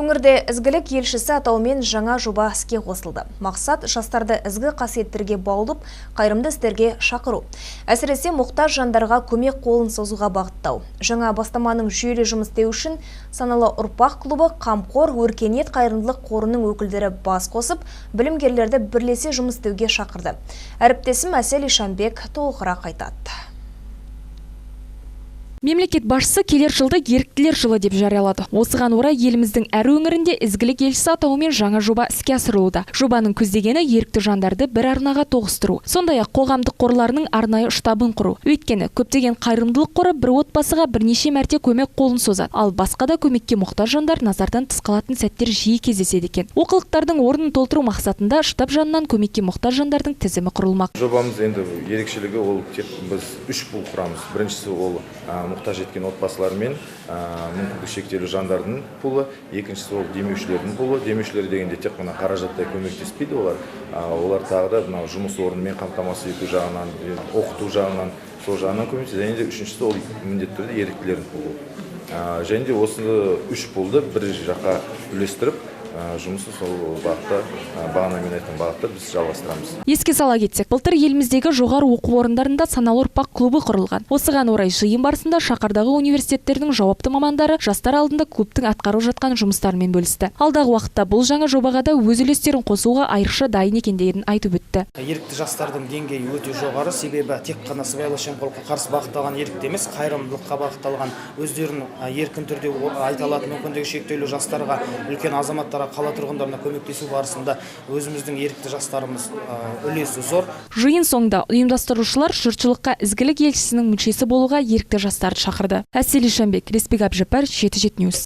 Өңірде ізгілік елшісі атауымен жаңа жоба іске қосылды. Мақсат жастарды ізгі қасиеттерге баулып, қайырымды істерге шақыру. Әсіресе мұқтаж жандарға көмек қолын созуға бағыттау. Жаңа бастаманың жүйелі жұмыс істеу үшін саналы ұрпақ клубы Қамқор өркениет қайырымдылық қорының өкілдері бас қосып, білімгерлерді бірлесе жұмыс істеуге шақырды. Әріптесім Әсел Ишанбек толығырақ айтады. Мемлекет басшысы келер жылды еріктілер жылы деп жариялады. Осыған орай еліміздің әр өңірінде ізгілік елшісі атауымен жаңа жоба іске асырылуда. Жобаның көздегені ерікті жандарды бір арнаға тоғыстыру. Сондай-ақ қоғамдық қорларының арнайы штабын құру. Өйткені көптеген қайырымдылық қоры бір отбасыға бірнеше мәрте көмек қолын созады. Ал басқа да көмекке мұқтаж жандар назардан тыс қалатын сәттер жиі кездеседі екен. Олқылықтардың орнын толтыру мақсатында штаб жанынан көмекке мұқтаж жандардың тізімі құрылмақ. Жобамыз енді ерекшелігі ол тек біз 3 пул құрамыз. Біріншісі ол мұқтаж еткен отбасылар мен мүмкіндігі шектеулі жандардың пулы, екіншісі ол демеушілердің пулы. Демеушілер дегенде тек қана қаражаттай көмектеспейді олар. Олар тағы да жұмыс орнымен қамтамасыз ету жағынан, оқыту жағынан, сол жағынан көмектеседі. Және де үшіншісі ол міндетті түрде еріктілердің пулы. Және де осы 3 пулды бір жаққа үлестіріп, жұмысы сол бағытта, бағанамен айтқан бағытта біз жалғастырамыз. Еске сала кетсек, былтыр еліміздегі жоғары оқу орындарында саналы ұрпақ клубы құрылған. Осыған орай жиын барысында шаһардағы университеттердің жауапты мамандары жастар алдында клубтың атқарып жатқан жұмыстарымен бөлісті. Алдағы уақытта бұл жаңа жобаға да өз үлестерін қосуға айрықша дайын екендерін айтып өтті. Ерікті жастардың деңгейі өте жоғары, себебі тек қана сыбайлас жемқорлыққа қарсы бағытталған ерікті емес, қайырымдылыққа бағытталған, өздерін еркін түрде айта алатын мүмкіндігі шектеулі жастарға, үлкен азаматтарға, қала тұрғындарына көмектесу барысында өзіміздің ерікті жастарымыз үлесі зор. Жиын соңында ұйымдастырушылар жұртшылыққа ізгілік елшісінің мүшесі болуға ерікті жастарды шақырды. Әсел Ишанбек, Респек Абжапар, 7/7 News.